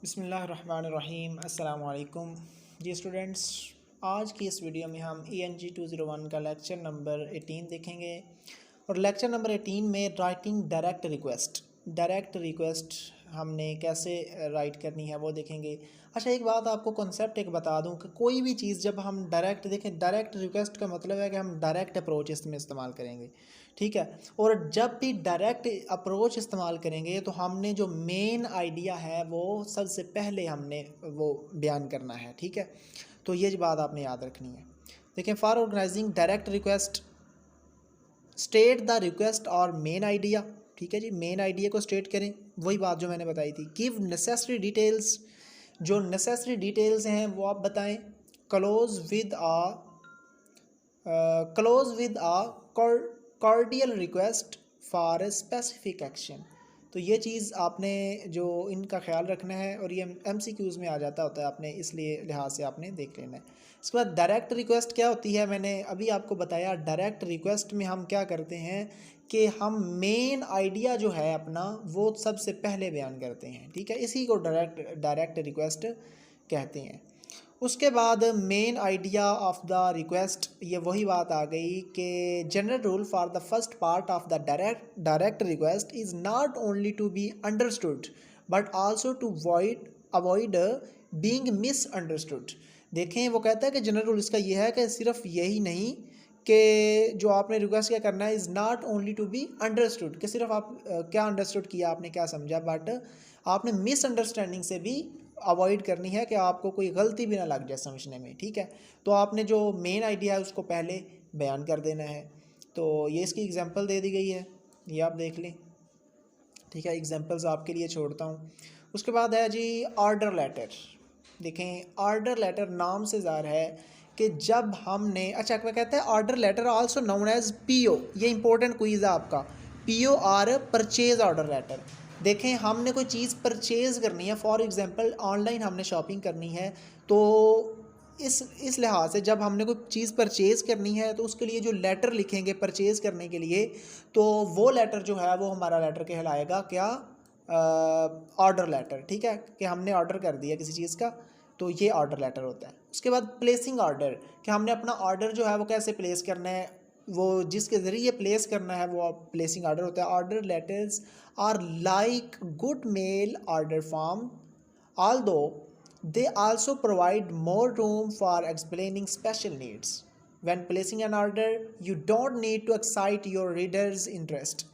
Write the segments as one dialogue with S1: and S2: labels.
S1: बिस्मिल्लाहिर्रहमानिर्रहीम अस्सलामु अलैकुम जी स्टूडेंट्स। आज की इस वीडियो में हम ENG 201 का लेक्चर नंबर 18 देखेंगे और लेक्चर नंबर 18 में राइटिंग डायरेक्ट रिक्वेस्ट हमने कैसे राइट करनी है वो देखेंगे। अच्छा, एक बात आपको कॉन्सेप्ट एक बता दूं कि कोई भी चीज़ जब हम डायरेक्ट देखें, डायरेक्ट रिक्वेस्ट का मतलब है कि हम डायरेक्ट अप्रोच इसमें इस्तेमाल करेंगे, ठीक है। और जब भी डायरेक्ट अप्रोच इस्तेमाल करेंगे तो हमने जो मेन आइडिया है वो सबसे पहले हमने वो बयान करना है, ठीक है। तो ये बात आपने याद रखनी है। देखें, for organising direct request state the request और मेन आइडिया, ठीक है जी। मेन आइडिया को स्टेट करें, वही बात जो मैंने बताई थी। गिव नेसेसरी डिटेल्स, जो नेसेसरी डिटेल्स हैं वो आप बताएं। Close with a cordial request for a specific action. तो ये चीज़ आपने जो इनका ख्याल रखना है और ये MCQs में आ जाता होता है, आपने इसलिए लिहाज से आपने देख लेना है। इसके बाद डायरेक्ट रिक्वेस्ट क्या होती है, मैंने अभी आपको बताया। डायरेक्ट रिक्वेस्ट में हम क्या करते हैं कि हम मेन आइडिया जो है अपना वो सबसे पहले बयान करते हैं, ठीक है। इसी को डायरेक्ट रिक्वेस्ट कहते हैं। उसके बाद main idea of the request, ये वही बात आ गई कि general rule for the first part of the direct request is not only to be understood but also to avoid being misunderstood. देखें, वो कहता है कि जनरल रूल इसका ये है कि सिर्फ यही नहीं कि जो आपने रिक्वेस्ट क्या करना है is not only to be understood, कि सिर्फ आप क्या अंडरस्टूड किया, आपने क्या समझा, बट आपने मिसअंडरस्टैंडिंग से भी अवॉइड करनी है कि आपको कोई गलती भी ना लग जाए समझने में, ठीक है। तो आपने जो मेन आइडिया है उसको पहले बयान कर देना है। तो ये इसकी एग्जांपल दे दी गई है, ये आप देख लें, ठीक है। एग्जांपल्स आपके लिए छोड़ता हूँ। उसके बाद है जी ऑर्डर लेटर। देखें, ऑर्डर लेटर नाम से ज़ाहिर है कि जब हमने, अच्छा क्या कहते हैं, order letter also known as PO। ये इंपॉर्टेंट क्विज़ है आपका। PO और परचेज ऑर्डर लेटर। देखें, हमने कोई चीज़ परचेज़ करनी है, फॉर एग्ज़ाम्पल ऑनलाइन हमने शॉपिंग करनी है, तो इस लिहाज से जब हमने कोई चीज़ परचेज़ करनी है तो उसके लिए जो लेटर लिखेंगे परचेज़ करने के लिए, तो वो लेटर जो है वो हमारा लेटर कहलाएगा क्या, ऑर्डर लेटर, ठीक है। कि हमने ऑर्डर कर दिया किसी चीज़ का, तो ये ऑर्डर लेटर होता है। उसके बाद प्लेसिंग ऑर्डर, कि हमने अपना ऑर्डर जो है वो कैसे प्लेस करना है, वो जिसके ज़रिए प्लेस करना है वो प्लेसिंग ऑर्डर होता है। Order letters are like good mail order form although they also provide more room for explaining special needs. When placing an order, you don't need to excite your reader's interest.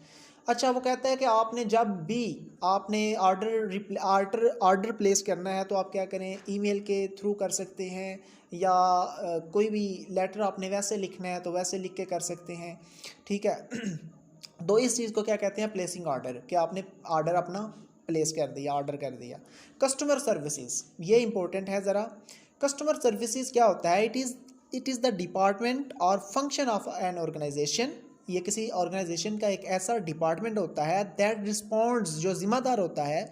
S1: अच्छा, वो कहता है कि आपने जब भी आपने ऑर्डर प्लेस करना है तो आप क्या करें, ईमेल के थ्रू कर सकते हैं या कोई भी लेटर आपने वैसे लिखना है तो वैसे लिख के कर सकते हैं, ठीक है। तो इस चीज़ को क्या कहते हैं, प्लेसिंग ऑर्डर, कि आपने ऑर्डर अपना प्लेस कर दिया, ऑर्डर कर दिया। कस्टमर सर्विसेज, ये इंपॉर्टेंट है ज़रा। कस्टमर सर्विसेज क्या होता है, इट इज़ द डिपार्टमेंट और फंक्शन ऑफ एन ऑर्गेनाइजेशन। ये किसी ऑर्गेनाइजेशन का एक ऐसा डिपार्टमेंट होता है दैट रिस्पॉन्ड्स, जो जिम्मेदार होता है,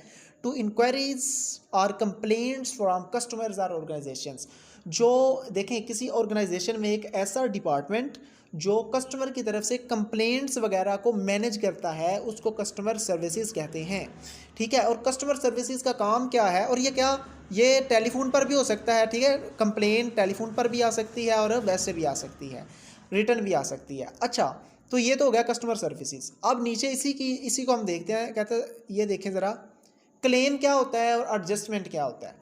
S1: टू इंक्वायरीज और कंप्लेंट्स फ्रॉम कस्टमर्स और ऑर्गेनाइजेशंस। जो देखें, किसी ऑर्गेनाइजेशन में एक ऐसा डिपार्टमेंट जो कस्टमर की तरफ से कंप्लेंट्स वगैरह को मैनेज करता है उसको कस्टमर सर्विसेज कहते हैं, ठीक है। और कस्टमर सर्विसेज का काम क्या है, और ये क्या, ये टेलीफोन पर भी हो सकता है, ठीक है। कंप्लेंट टेलीफोन पर भी आ सकती है और वैसे भी आ सकती है, रिटर्न भी आ सकती है। अच्छा, तो ये तो हो गया कस्टमर सर्विसेज। अब नीचे इसी को हम देखते हैं, कहते हैं, ये देखें ज़रा, क्लेम क्या होता है और एडजस्टमेंट क्या होता है।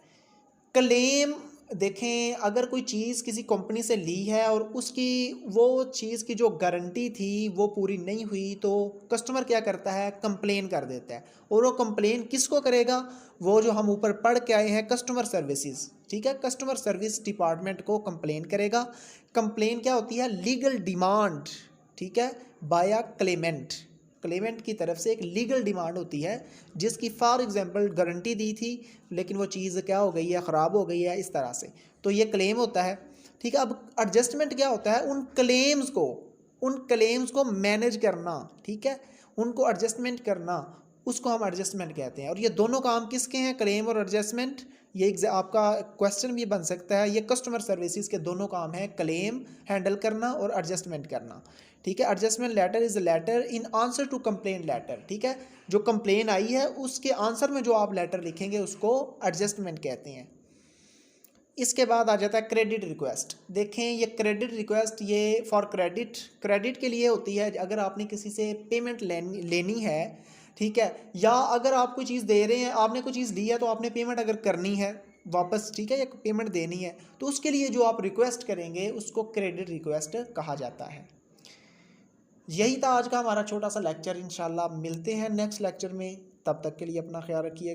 S1: क्लेम, देखें, अगर कोई चीज़ किसी कंपनी से ली है और उसकी वो चीज़ की जो गारंटी थी वो पूरी नहीं हुई, तो कस्टमर क्या करता है, कंप्लेन कर देता है। और वो कंप्लेन किसको करेगा, वो जो हम ऊपर पढ़ के आए हैं, कस्टमर सर्विसेज, ठीक है। कस्टमर सर्विस डिपार्टमेंट को कंप्लेन करेगा। कंप्लेन क्या होती है, लीगल डिमांड, ठीक है, बाय क्लेमेंट। क्लेमेंट की तरफ से एक लीगल डिमांड होती है जिसकी फॉर एग्जांपल गारंटी दी थी लेकिन वो चीज़ क्या हो गई है, ख़राब हो गई है, इस तरह से, तो ये क्लेम होता है, ठीक है। अब एडजस्टमेंट क्या होता है, उन क्लेम्स को मैनेज करना, ठीक है, उनको एडजस्टमेंट करना, उसको हम एडजस्टमेंट कहते हैं। और ये दोनों काम किसके हैं, क्लेम और एडजस्टमेंट। ये आपका क्वेश्चन भी बन सकता है। ये कस्टमर सर्विसेज के दोनों काम हैं, क्लेम हैंडल करना और एडजस्टमेंट करना। ठीक है, adjustment letter is letter in answer to complain letter. ठीक है, जो कंप्लेन आई है उसके आंसर में जो आप लेटर लिखेंगे उसको एडजस्टमेंट कहते हैं। इसके बाद आ जाता है क्रेडिट रिक्वेस्ट। देखें ये क्रेडिट रिक्वेस्ट ये फॉर क्रेडिट के लिए होती है। अगर आपने किसी से पेमेंट लेनी है, ठीक है, या अगर आप कोई चीज़ दे रहे हैं, आपने कोई चीज़ ली है तो आपने पेमेंट अगर करनी है वापस, ठीक है, या पेमेंट देनी है, तो उसके लिए जो आप रिक्वेस्ट करेंगे उसको क्रेडिट रिक्वेस्ट कहा जाता है। यही था आज का हमारा छोटा सा लेक्चर। इंशाल्लाह मिलते हैं नेक्स्ट लेक्चर में, तब तक के लिए अपना ख्याल रखिए।